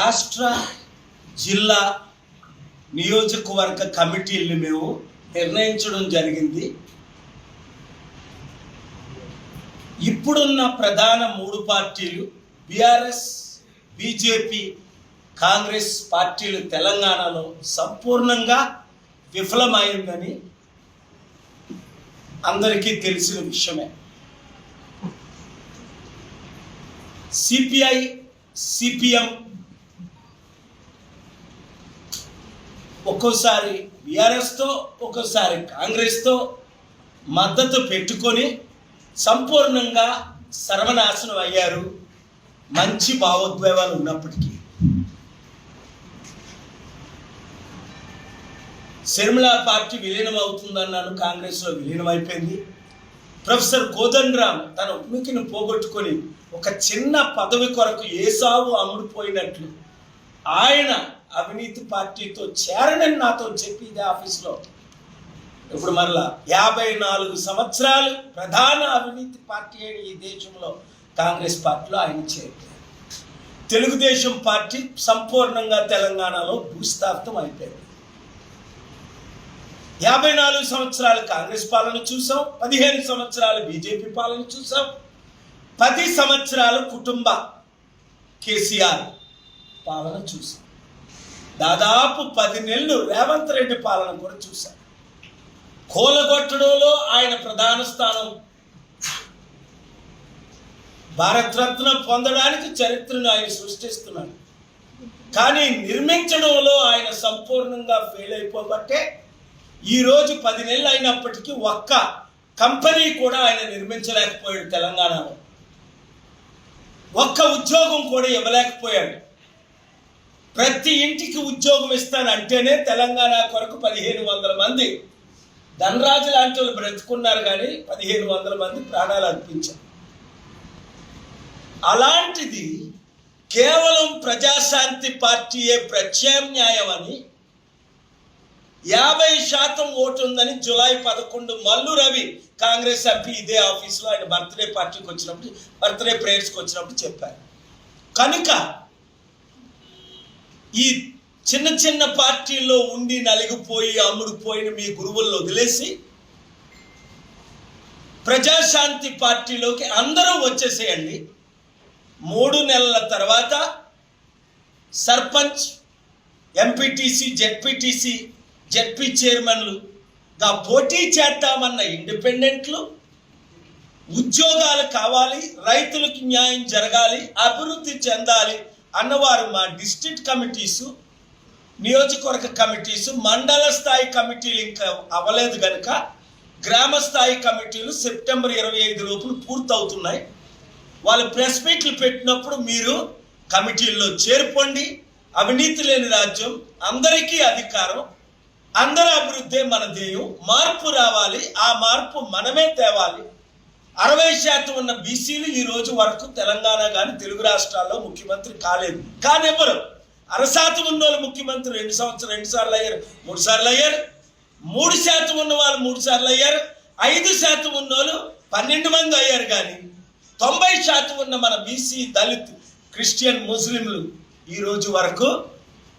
రాష్ట్ర జిల్లా నియోజకవర్గ కమిటీల్ని మేము నిర్ణయించడం జరిగింది. ఇప్పుడున్న ప్రధాన 3 పార్టీలు బీఆర్ఎస్, బీజేపీ, కాంగ్రెస్ పార్టీలు తెలంగాణలో సంపూర్ణంగా విఫలమైందని అందరికీ తెలిసిన విషయమే. సిపిఐ, సిపిఎం ఒక్కోసారి బీఆర్ఎస్తో ఒక్కోసారి కాంగ్రెస్తో మద్దతు పెట్టుకొని సంపూర్ణంగా సర్వనాశనం అయ్యారు. మంచి భావోద్వేగాలు ఉన్నప్పటికీ శర్మిల పార్టీ విలీనం అవుతుందన్నాను, కాంగ్రెస్లో విలీనం అయిపోయింది. ప్రొఫెసర్ కోదండరామ్ తన ఉనికిని పోగొట్టుకొని ఒక చిన్న పదవి కొరకు ఏసావు అమ్ముడుపోయినట్లు ఆయన అవినీతి పార్టీతో చేరనని నాతో చెప్పి ఇదే ఆఫీస్లో ఇప్పుడు మరలా 54 సంవత్సరాలు ప్రధాన అవినీతి పార్టీ అయిన ఈ దేశంలో కాంగ్రెస్ పార్టీలో ఆయన చేరారు. తెలుగుదేశం పార్టీ సంపూర్ణంగా తెలంగాణలో భూస్థాపితం అయిపోయింది. 54 సంవత్సరాలు కాంగ్రెస్ పాలన చూసాం, 15 సంవత్సరాలు బీజేపీ పాలన చూసాం, 10 సంవత్సరాలు కుటుంబ కేసీఆర్ పాలన చూసాం, దాదాపు 10 నెలలు రేవంత్ రెడ్డి పాలన కూడా చూశాం. కూలగొట్టడంలో ఆయన ప్రధాన స్థానం, భారతరత్న పొందడానికి చరిత్రను ఆయన సృష్టిస్తున్నాడు. కానీ నిర్మించడంలో ఆయన సంపూర్ణంగా ఫెయిల్ అయిపోబట్టే ఈరోజు 10 నెలలు అయినప్పటికీ ఒక్క కంపెనీ కూడా ఆయన నిర్మించలేకపోయాడు. తెలంగాణలో ఒక్క ఉద్యోగం కూడా ఇవ్వలేకపోయాడు. ప్రతి ఇంటికి ఉద్యోగం ఇస్తానంటేనే తెలంగాణ కొరకు 1500 మంది ధనరాజు లాంటి వాళ్ళు బ్రతుకున్నారు, కానీ 1500 మంది ప్రాణాలు అర్పించారు. అలాంటిది కేవలం ప్రజాశాంతి పార్టీయే ప్రత్యామ్నాయం అని 50% ఓటు ఉందని జూలై 11 మల్లు రవి కాంగ్రెస్ ఎంపీ ఇదే ఆఫీస్లో ఆయన బర్త్డే పార్టీకి వచ్చినప్పుడు, బర్త్డే ప్రేయర్స్కి వచ్చినప్పుడు చెప్పారు. కనుక ఈ చిన్న చిన్న పార్టీల్లో ఉండి నలిగిపోయి అమ్ముడుపోయిన మీ గురువులను వదిలేసి ప్రజాశాంతి పార్టీలోకి అందరూ వచ్చేసేయండి. 3 నెలల తర్వాత సర్పంచ్, ఎంపీటీసీ, జెడ్పీ చైర్మన్లుగా పోటీ చేద్దామన్న ఇండిపెండెంట్లు, ఉద్యోగాలు కావాలి, రైతులకు న్యాయం జరగాలి, అభివృద్ధి చెందాలి అన్నవారు మా డిస్ట్రిక్ట్ కమిటీసు, నియోజకవర్గ కమిటీసు, మండల స్థాయి కమిటీలు ఇంకా అవ్వలేదు కనుక గ్రామ స్థాయి కమిటీలు సెప్టెంబర్ 25 లోపల పూర్తవుతున్నాయి. వాళ్ళు ప్రెస్ మీట్లు పెట్టినప్పుడు మీరు కమిటీల్లో చేర్పండి. అవినీతి లేని రాజ్యం, అందరికీ అధికారం, అందరి అభివృద్ధి మన ధ్యేయం. మార్పు రావాలి, ఆ మార్పు మనమే తేవాలి. 60% ఉన్న బీసీలు ఈ రోజు వరకు తెలంగాణ కానీ తెలుగు రాష్ట్రాల్లో ముఖ్యమంత్రి కాలేదు. కానీ ఎవరు 60% ఉన్న వాళ్ళు ముఖ్యమంత్రి 2 సార్లు అయ్యారు, 3 సార్లు అయ్యారు. 3% ఉన్న వాళ్ళు 3 సార్లు అయ్యారు. 5% ఉన్న వాళ్ళు 12 మంది అయ్యారు. కానీ 90% ఉన్న మన బీసీ, దళిత్, క్రిస్టియన్, ముస్లింలు ఈ రోజు వరకు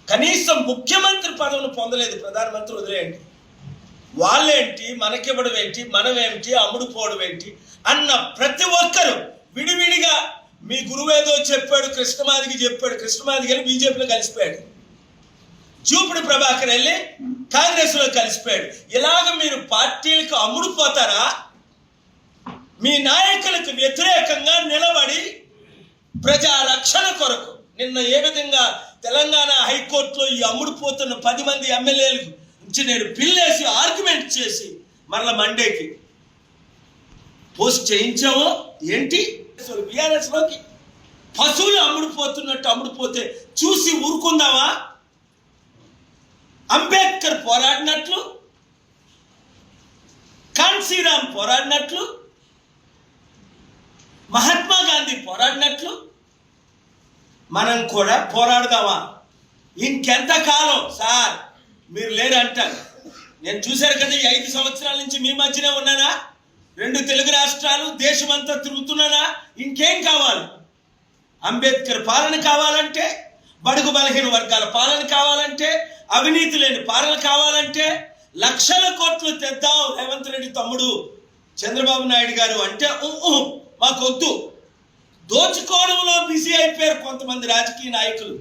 కనీసం ముఖ్యమంత్రి పదవిని పొందలేదు. ప్రధానమంత్రి వదిలేయండి, వాళ్ళేంటి, మనకివ్వడం ఏంటి, మనమేంటి, అమ్ముడుపోవడం ఏంటి అన్న ప్రతి ఒక్కరు విడివిడిగా మీ గురువేదో చెప్పాడు, కృష్ణమాదికి చెప్పాడు, కృష్ణమాదికి వెళ్ళి బీజేపీలో కలిసిపోయాడు, జూపిడి ప్రభాకర్ వెళ్ళి కాంగ్రెస్లో కలిసిపోయాడు. ఇలాగ మీరు పార్టీలకు అమ్ముడుపోతారా? మీ నాయకులకు వ్యతిరేకంగా నిలబడి ప్రజా రక్షణ కొరకు నిన్న ఏ విధంగా తెలంగాణ హైకోర్టులో ఈ అమ్ముడుపోతున్న 10 మంది ఎమ్మెల్యేలకు నుంచి నేను పిల్లేసి ఆర్గ్యుమెంట్ చేసి మరల మండేకి పోస్ట్ చేయించామో ఏంటి? బీఆర్ఎస్లోకి పశువులు అమ్ముడుపోతున్నట్టు అమ్ముడుపోతే చూసి ఊరుకుందామా? అంబేద్కర్ పోరాడినట్లు, కాన్సీరామ్ పోరాడినట్లు, మహాత్మా గాంధీ పోరాడినట్లు మనం కూడా పోరాడదామా? ఇంకెంతకాలం సార్ మీరు లేరంటారు. నేను చూశారు కదా, 5 సంవత్సరాల నుంచి మీ మధ్యనే ఉన్నానా? 2 తెలుగు రాష్ట్రాలు, దేశమంతా తిరుగుతున్నానా? ఇంకేం కావాలి? అంబేద్కర్ పాలన కావాలంటే బడుగు బలహీన వర్గాల పాలన కావాలంటే, అవినీతి లేని పాలన కావాలంటే లక్షల కోట్లు తెద్దాం రేవంత్ రెడ్డి తమ్ముడు చంద్రబాబు నాయుడు గారు అంటే మాకొద్దు. దోచుకోవడంలో బిజీ అయిపోయారు కొంతమంది రాజకీయ నాయకులు.